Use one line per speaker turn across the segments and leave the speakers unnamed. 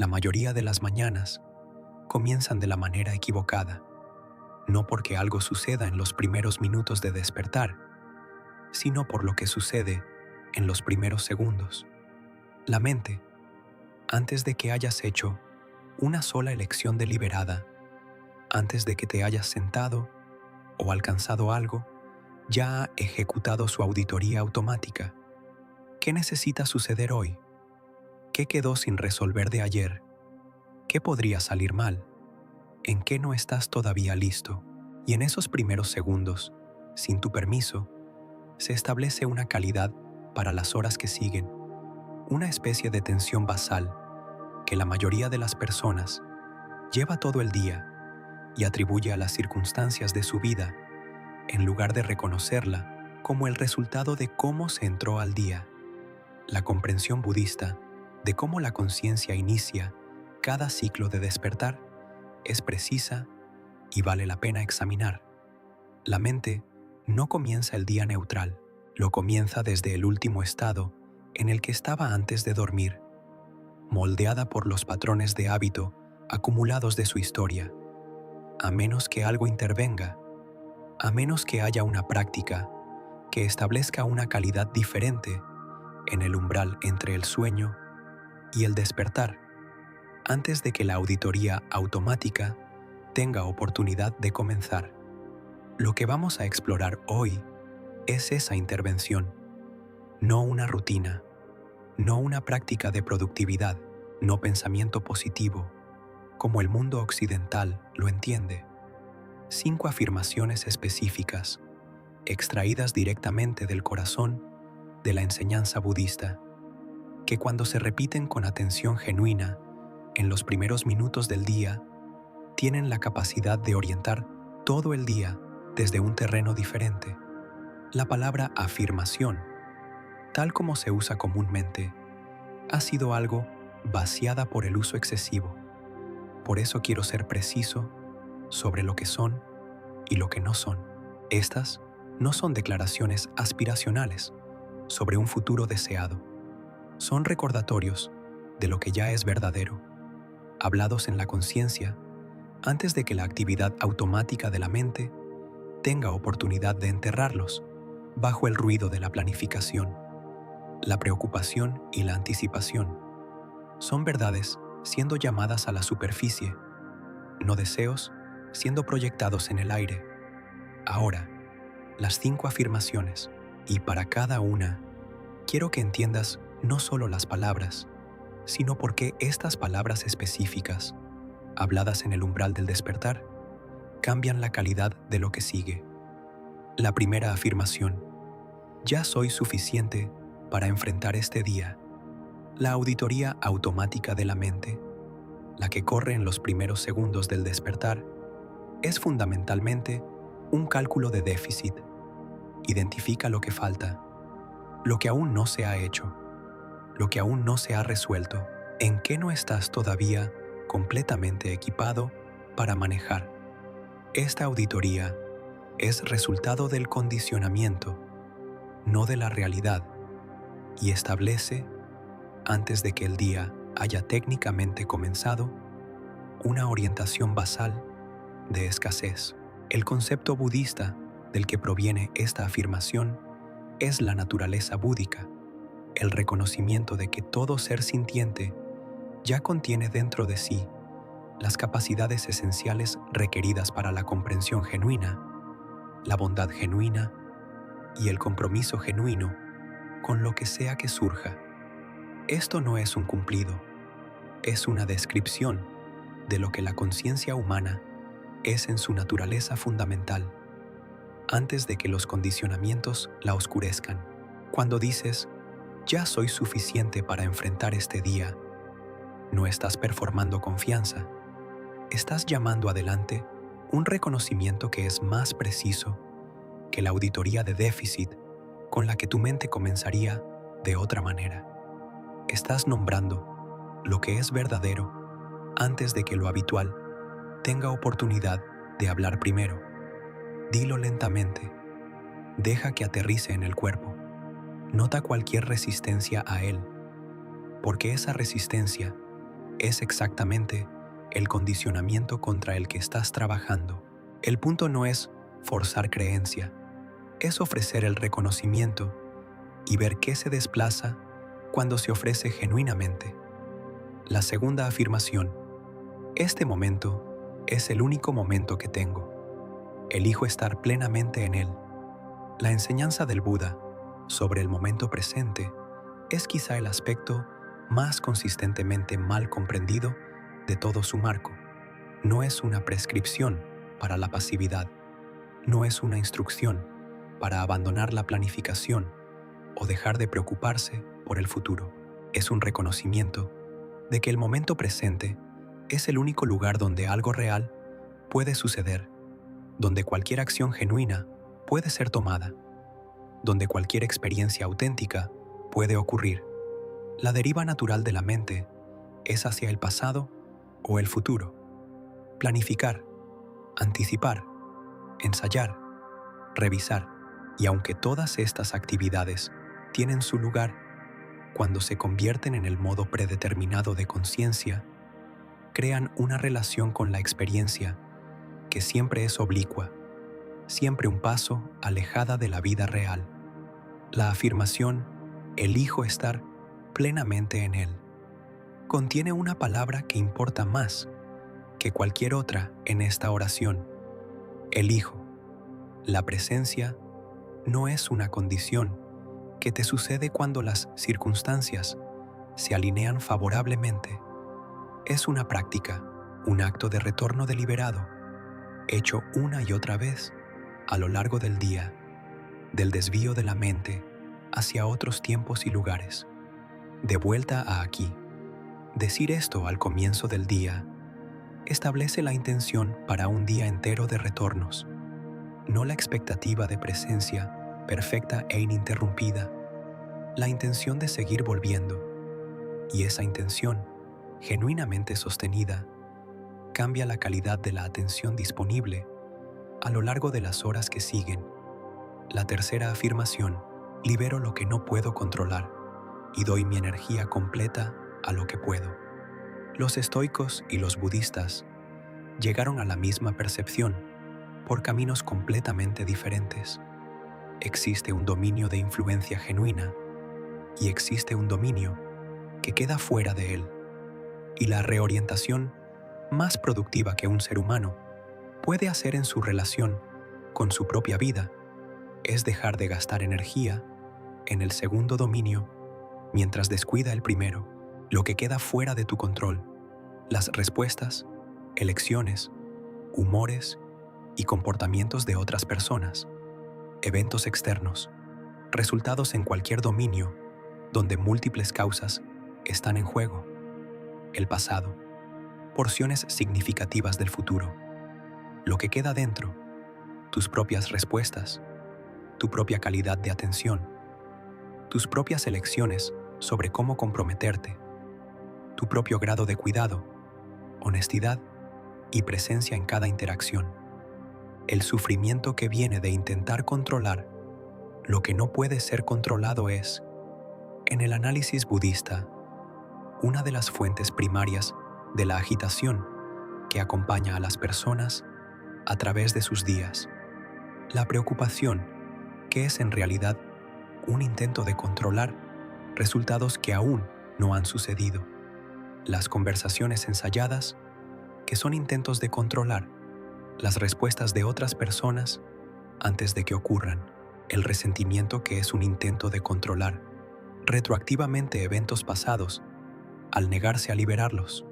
La mayoría de las mañanas comienzan de la manera equivocada, no porque algo suceda en los primeros minutos de despertar, sino por lo que sucede en los primeros segundos. La mente, antes de que hayas hecho una sola elección deliberada, antes de que te hayas sentado o alcanzado algo, ya ha ejecutado su auditoría automática. ¿Qué necesita suceder hoy? ¿Qué quedó sin resolver de ayer? ¿Qué podría salir mal? ¿En qué no estás todavía listo? Y en esos primeros segundos, sin tu permiso, se establece una calidad para las horas que siguen, una especie de tensión basal que la mayoría de las personas lleva todo el día y atribuye a las circunstancias de su vida, en lugar de reconocerla como el resultado de cómo se entró al día. La comprensión budista de cómo la conciencia inicia cada ciclo de despertar es precisa y vale la pena examinar. La mente no comienza el día neutral, lo comienza desde el último estado en el que estaba antes de dormir, moldeada por los patrones de hábito acumulados de su historia. A menos que algo intervenga, a menos que haya una práctica que establezca una calidad diferente en el umbral entre el sueño y el despertar, antes de que la auditoría automática tenga oportunidad de comenzar. Lo que vamos a explorar hoy es esa intervención, no una rutina, no una práctica de productividad, no pensamiento positivo, como el mundo occidental lo entiende. 5 afirmaciones específicas, extraídas directamente del corazón de la enseñanza budista, que cuando se repiten con atención genuina en los primeros minutos del día, tienen la capacidad de orientar todo el día desde un terreno diferente. La palabra afirmación, tal como se usa comúnmente, ha sido algo vaciada por el uso excesivo. Por eso quiero ser preciso sobre lo que son y lo que no son. Estas no son declaraciones aspiracionales sobre un futuro deseado. Son recordatorios de lo que ya es verdadero, hablados en la conciencia antes de que la actividad automática de la mente tenga oportunidad de enterrarlos bajo el ruido de la planificación, la preocupación y la anticipación. Son verdades siendo llamadas a la superficie, no deseos siendo proyectados en el aire. Ahora, las 5 afirmaciones, y para cada una, quiero que entiendas no solo las palabras, sino por qué estas palabras específicas, habladas en el umbral del despertar, cambian la calidad de lo que sigue. La primera afirmación: ya soy suficiente para enfrentar este día. La auditoría automática de la mente, la que corre en los primeros segundos del despertar, es fundamentalmente un cálculo de déficit. Identifica lo que falta, lo que aún no se ha hecho, lo que aún no se ha resuelto, en qué no estás todavía completamente equipado para manejar. Esta auditoría es resultado del condicionamiento, no de la realidad, y establece, antes de que el día haya técnicamente comenzado, una orientación basal de escasez. El concepto budista del que proviene esta afirmación es la naturaleza búdica, el reconocimiento de que todo ser sintiente ya contiene dentro de sí las capacidades esenciales requeridas para la comprensión genuina, la bondad genuina y el compromiso genuino con lo que sea que surja. Esto no es un cumplido, es una descripción de lo que la conciencia humana es en su naturaleza fundamental, antes de que los condicionamientos la oscurezcan. Cuando dices, ya soy suficiente para enfrentar este día, no estás performando confianza, estás llamando adelante un reconocimiento que es más preciso que la auditoría de déficit con la que tu mente comenzaría de otra manera. Estás nombrando lo que es verdadero antes de que lo habitual tenga oportunidad de hablar primero. Dilo lentamente. Deja que aterrice en el cuerpo. Nota cualquier resistencia a él, porque esa resistencia es exactamente el condicionamiento contra el que estás trabajando. El punto no es forzar creencia, es ofrecer el reconocimiento y ver qué se desplaza cuando se ofrece genuinamente. La segunda afirmación: este momento es el único momento que tengo. Elijo estar plenamente en él. La enseñanza del Buda sobre el momento presente es quizá el aspecto más consistentemente mal comprendido de todo su marco. No es una prescripción para la pasividad, no es una instrucción para abandonar la planificación o dejar de preocuparse por el futuro. Es un reconocimiento de que el momento presente es el único lugar donde algo real puede suceder, donde cualquier acción genuina puede ser tomada, donde cualquier experiencia auténtica puede ocurrir. La deriva natural de la mente es hacia el pasado o el futuro. Planificar, anticipar, ensayar, revisar, y aunque todas estas actividades tienen su lugar, cuando se convierten en el modo predeterminado de conciencia, crean una relación con la experiencia que siempre es oblicua, siempre un paso alejada de la vida real. La afirmación «elijo estar plenamente en él» contiene una palabra que importa más que cualquier otra en esta oración: elijo. La presencia no es una condición que te sucede cuando las circunstancias se alinean favorablemente. Es una práctica, un acto de retorno deliberado, hecho una y otra vez a lo largo del día, del desvío de la mente hacia otros tiempos y lugares. De vuelta a aquí. Decir esto al comienzo del día establece la intención para un día entero de retornos, no la expectativa de presencia perfecta e ininterrumpida, la intención de seguir volviendo. Y esa intención, genuinamente sostenida, cambia la calidad de la atención disponible a lo largo de las horas que siguen. La tercera afirmación: libero lo que no puedo controlar y doy mi energía completa a lo que puedo. Los estoicos y los budistas llegaron a la misma percepción por caminos completamente diferentes. Existe un dominio de influencia genuina y existe un dominio que queda fuera de él. Y la reorientación más productiva que un ser humano puede hacer en su relación con su propia vida es dejar de gastar energía en el segundo dominio mientras descuida el primero. Lo que queda fuera de tu control, las respuestas, elecciones, humores y comportamientos de otras personas, eventos externos, resultados en cualquier dominio donde múltiples causas están en juego, el pasado, porciones significativas del futuro, lo que queda dentro, tus propias respuestas, tu propia calidad de atención, tus propias elecciones sobre cómo comprometerte, tu propio grado de cuidado, honestidad y presencia en cada interacción. El sufrimiento que viene de intentar controlar lo que no puede ser controlado es, en el análisis budista, una de las fuentes primarias de la agitación que acompaña a las personas a través de sus días. La preocupación, que es en realidad un intento de controlar resultados que aún no han sucedido. Las conversaciones ensayadas, que son intentos de controlar las respuestas de otras personas antes de que ocurran. El resentimiento, que es un intento de controlar retroactivamente eventos pasados al negarse a liberarlos.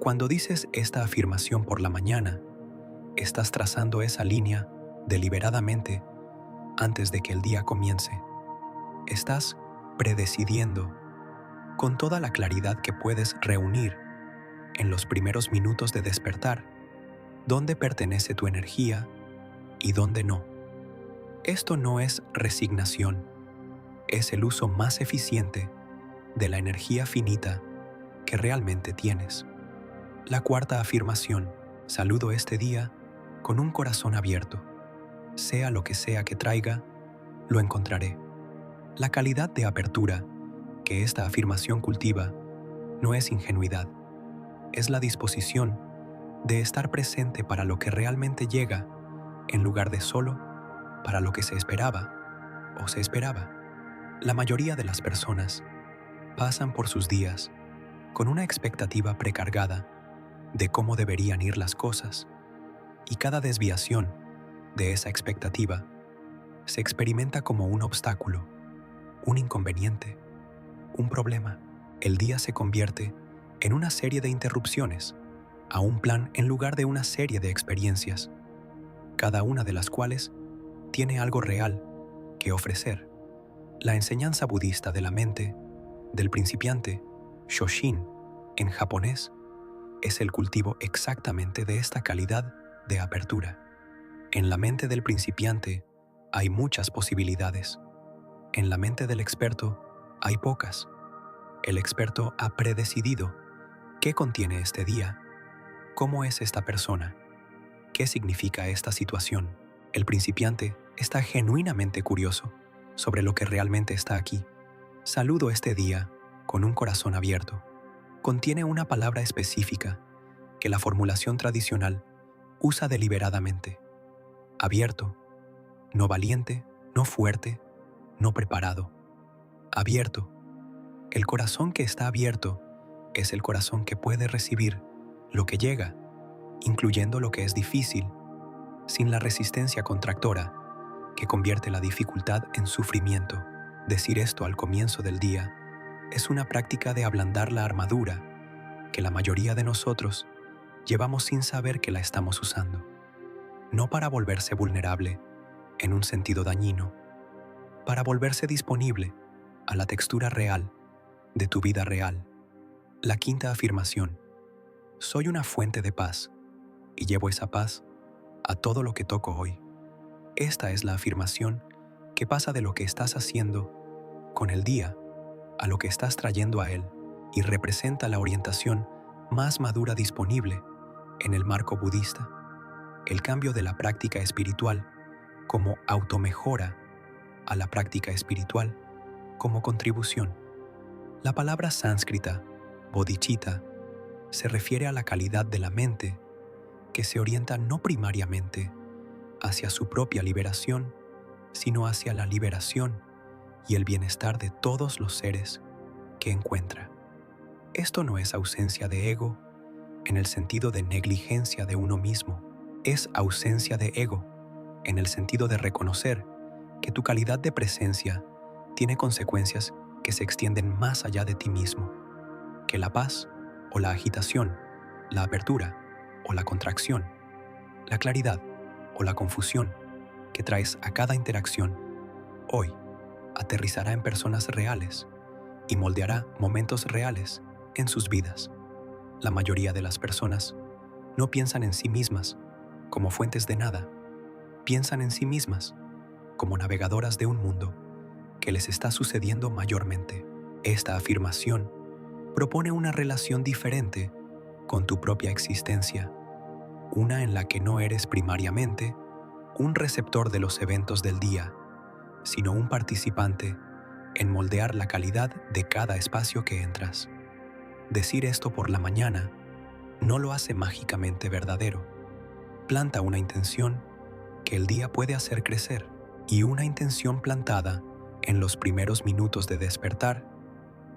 Cuando dices esta afirmación por la mañana, estás trazando esa línea deliberadamente antes de que el día comience. Estás predecidiendo con toda la claridad que puedes reunir en los primeros minutos de despertar dónde pertenece tu energía y dónde no. Esto no es resignación, es el uso más eficiente de la energía finita que realmente tienes. La cuarta afirmación: saludo este día con un corazón abierto. Sea lo que sea que traiga, lo encontraré. La calidad de apertura que esta afirmación cultiva no es ingenuidad, es la disposición de estar presente para lo que realmente llega, en lugar de solo para lo que se esperaba o se esperaba. La mayoría de las personas pasan por sus días con una expectativa precargada de cómo deberían ir las cosas, y cada desviación de esa expectativa se experimenta como un obstáculo, un inconveniente, un problema. El día se convierte en una serie de interrupciones a un plan en lugar de una serie de experiencias, cada una de las cuales tiene algo real que ofrecer. La enseñanza budista de la mente del principiante, Shoshin, en japonés, es el cultivo exactamente de esta calidad de apertura. En la mente del principiante hay muchas posibilidades. En la mente del experto hay pocas. El experto ha predecidido qué contiene este día, cómo es esta persona, qué significa esta situación. El principiante está genuinamente curioso sobre lo que realmente está aquí. Saludo este día con un corazón abierto. Contiene una palabra específica que la formulación tradicional usa deliberadamente. Abierto, no valiente, no fuerte, no preparado. Abierto. El corazón que está abierto es el corazón que puede recibir lo que llega, incluyendo lo que es difícil, sin la resistencia contractora que convierte la dificultad en sufrimiento. Decir esto al comienzo del día es una práctica de ablandar la armadura que la mayoría de nosotros llevamos sin saber que la estamos usando. No para volverse vulnerable en un sentido dañino, para volverse disponible a la textura real de tu vida real. La quinta afirmación: soy una fuente de paz y llevo esa paz a todo lo que toco hoy. Esta es la afirmación que pasa de lo que estás haciendo con el día a lo que estás trayendo a él, y representa la orientación más madura disponible en el marco budista, el cambio de la práctica espiritual como automejora a la práctica espiritual como contribución. La palabra sánscrita, bodhicitta, se refiere a la calidad de la mente que se orienta no primariamente hacia su propia liberación, sino hacia la liberación y el bienestar de todos los seres que encuentra. Esto no es ausencia de ego en el sentido de negligencia de uno mismo, es ausencia de ego en el sentido de reconocer que tu calidad de presencia tiene consecuencias que se extienden más allá de ti mismo, que la paz o la agitación, la apertura o la contracción, la claridad o la confusión que traes a cada interacción, hoy aterrizará en personas reales y moldeará momentos reales en sus vidas. La mayoría de las personas no piensan en sí mismas como fuentes de nada, piensan en sí mismas como navegadoras de un mundo que les está sucediendo mayormente. Esta afirmación propone una relación diferente con tu propia existencia, una en la que no eres primariamente un receptor de los eventos del día, sino un participante en moldear la calidad de cada espacio que entras. Decir esto por la mañana no lo hace mágicamente verdadero. Planta una intención que el día puede hacer crecer, y una intención plantada en los primeros minutos de despertar,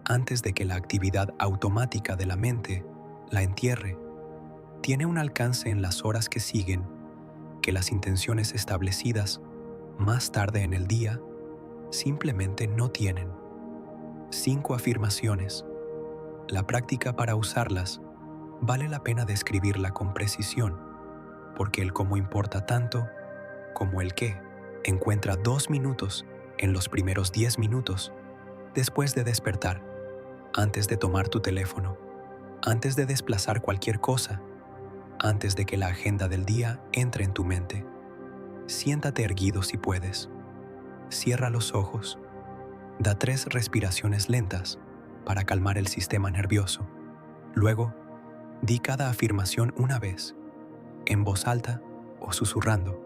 antes de que la actividad automática de la mente la entierre, tiene un alcance en las horas que siguen que las intenciones establecidas más tarde en el día simplemente no tienen. 5 afirmaciones. La práctica para usarlas vale la pena describirla con precisión, porque el cómo importa tanto como el qué. Encuentra 2 minutos en los primeros 10 minutos después de despertar, antes de tomar tu teléfono, antes de desplazar cualquier cosa, antes de que la agenda del día entre en tu mente. Siéntate erguido si puedes. Cierra los ojos. Da 3 respiraciones lentas para calmar el sistema nervioso. Luego, di cada afirmación una vez, en voz alta o susurrando,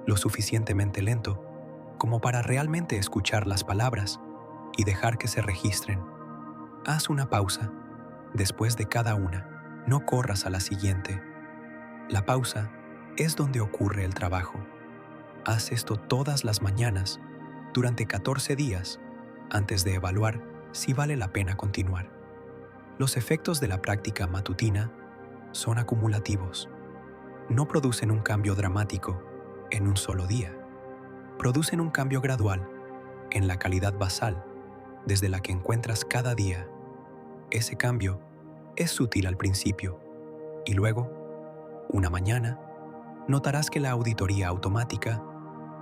lo suficientemente lento como para realmente escuchar las palabras y dejar que se registren. Haz una pausa después de cada una No corras a la siguiente. La pausa es donde ocurre el trabajo. Haz esto todas las mañanas durante 14 días antes de evaluar si vale la pena continuar. Los efectos de la práctica matutina son acumulativos. No producen un cambio dramático en un solo día. Producen un cambio gradual en la calidad basal desde la que encuentras cada día. Ese cambio es sutil al principio y luego, una mañana, notarás que la auditoría automática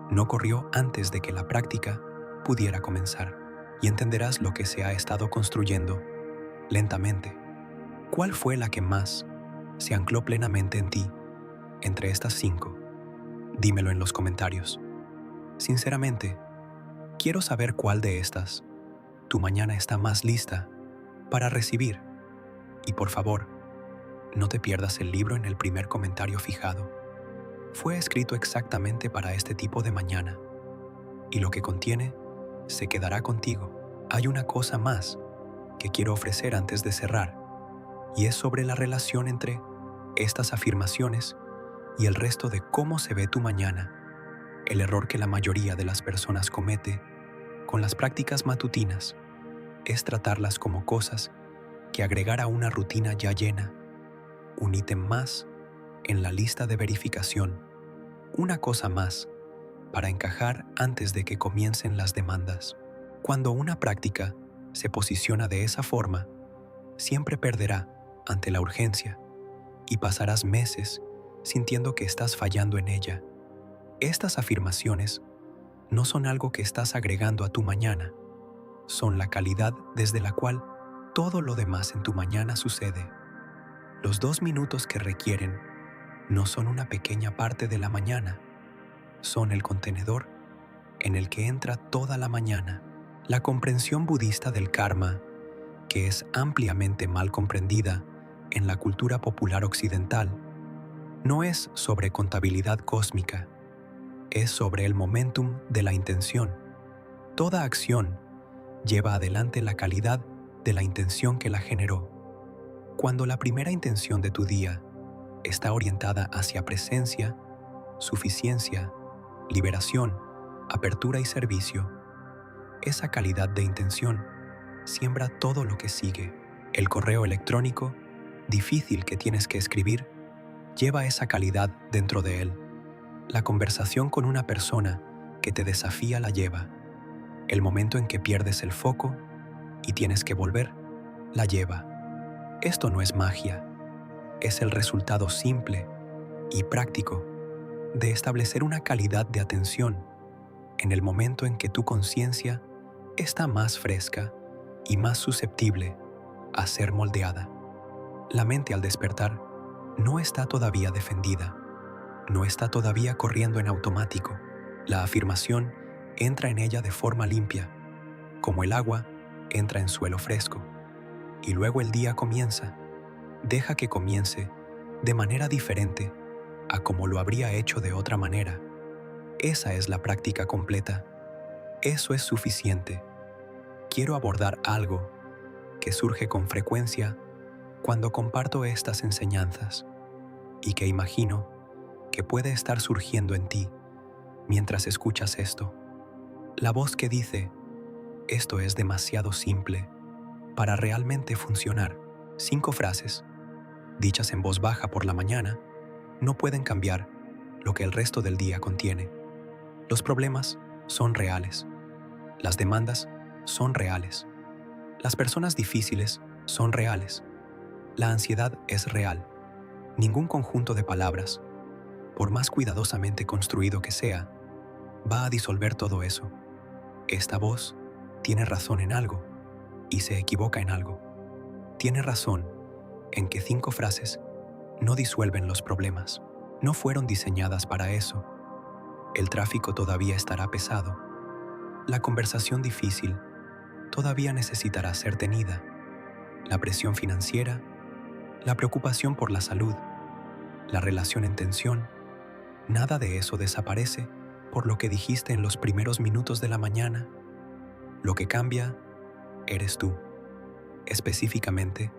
no corrió antes de que la práctica pudiera comenzar y entenderás lo que se ha estado construyendo lentamente. ¿Cuál fue la que más se ancló plenamente en ti entre estas 5? Dímelo en los comentarios. Sinceramente, quiero saber cuál de estas tu mañana está más lista para recibir. Y por favor, no te pierdas el libro en el primer comentario fijado. Fue escrito exactamente para este tipo de mañana, y lo que contiene se quedará contigo. Hay una cosa más que quiero ofrecer antes de cerrar, y es sobre la relación entre estas afirmaciones y el resto de cómo se ve tu mañana. El error que la mayoría de las personas comete con las prácticas matutinas es tratarlas como cosas que agregar a una rutina ya llena, un ítem más en la lista de verificación, una cosa más para encajar antes de que comiencen las demandas. Cuando una práctica se posiciona de esa forma, siempre perderá ante la urgencia y pasarás meses sintiendo que estás fallando en ella. Estas afirmaciones no son algo que estás agregando a tu mañana, son la calidad desde la cual todo lo demás en tu mañana sucede. Los 2 minutos que requieren no son una pequeña parte de la mañana, son el contenedor en el que entra toda la mañana. La comprensión budista del karma, que es ampliamente mal comprendida en la cultura popular occidental, no es sobre contabilidad cósmica, es sobre el momentum de la intención. Toda acción lleva adelante la calidad de la intención que la generó. Cuando la primera intención de tu día está orientada hacia presencia, suficiencia, liberación, apertura y servicio, esa calidad de intención siembra todo lo que sigue. El correo electrónico, difícil que tienes que escribir, lleva esa calidad dentro de él. La conversación con una persona que te desafía la lleva. El momento en que pierdes el foco y tienes que volver, la lleva. Esto no es magia, es el resultado simple y práctico de establecer una calidad de atención en el momento en que tu conciencia está más fresca y más susceptible a ser moldeada. La mente al despertar no está todavía defendida, no está todavía corriendo en automático. La afirmación entra en ella de forma limpia, como el agua entra en suelo fresco. Y luego el día comienza. Deja que comience de manera diferente a como lo habría hecho de otra manera. Esa es la práctica completa. Eso es suficiente. Quiero abordar algo que surge con frecuencia cuando comparto estas enseñanzas y que imagino que puede estar surgiendo en ti mientras escuchas esto. La voz que dice, esto es demasiado simple para realmente funcionar. 5 frases, dichas en voz baja por la mañana, no pueden cambiar lo que el resto del día contiene. Los problemas son reales. Las demandas son reales. Las personas difíciles son reales. La ansiedad es real. Ningún conjunto de palabras, por más cuidadosamente construido que sea, va a disolver todo eso. Esta voz tiene razón en algo y se equivoca en algo. Tiene razón en que 5 frases no disuelven los problemas. No fueron diseñadas para eso. El tráfico todavía estará pesado. La conversación difícil todavía necesitará ser tenida. La presión financiera, la preocupación por la salud, la relación en tensión, nada de eso desaparece por lo que dijiste en los primeros minutos de la mañana. Lo que cambia eres tú, específicamente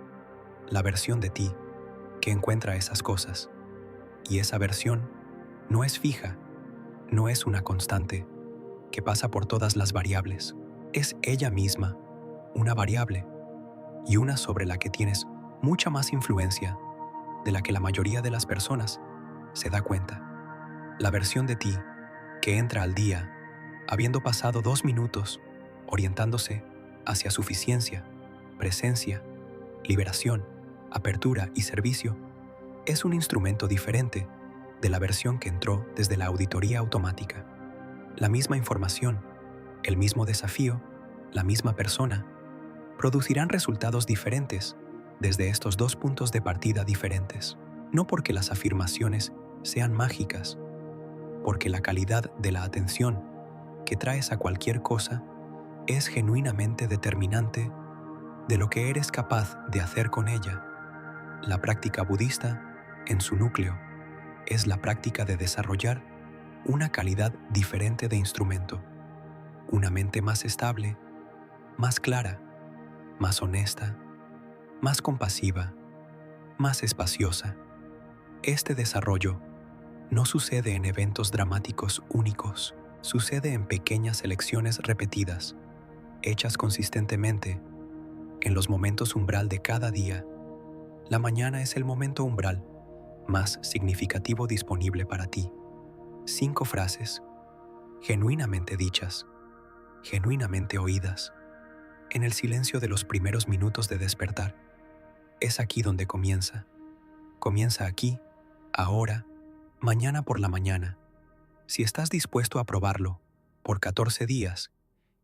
la versión de ti que encuentra esas cosas. Y esa versión no es fija, no es una constante que pasa por todas las variables. Es ella misma, una variable, y una sobre la que tienes mucha más influencia de la que la mayoría de las personas se da cuenta. La versión de ti que entra al día habiendo pasado 2 minutos orientándose hacia suficiencia, presencia, liberación, apertura y servicio, es un instrumento diferente de la versión que entró desde la auditoría automática. La misma información, el mismo desafío, la misma persona, producirán resultados diferentes desde estos 2 puntos de partida diferentes. No porque las afirmaciones sean mágicas, porque la calidad de la atención que traes a cualquier cosa es genuinamente determinante de lo que eres capaz de hacer con ella. La práctica budista, en su núcleo, es la práctica de desarrollar una calidad diferente de instrumento, una mente más estable, más clara, más honesta, más compasiva, más espaciosa. Este desarrollo no sucede en eventos dramáticos únicos, sucede en pequeñas elecciones repetidas, hechas consistentemente, en los momentos umbral de cada día. La mañana es el momento umbral más significativo disponible para ti. 5 frases, genuinamente dichas, genuinamente oídas, en el silencio de los primeros minutos de despertar. Es aquí donde comienza. Comienza aquí, ahora, mañana por la mañana. Si estás dispuesto a probarlo por 14 días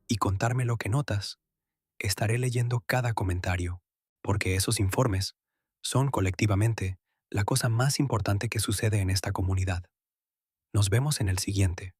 y contarme lo que notas, estaré leyendo cada comentario, porque esos informes son colectivamente la cosa más importante que sucede en esta comunidad. Nos vemos en el siguiente.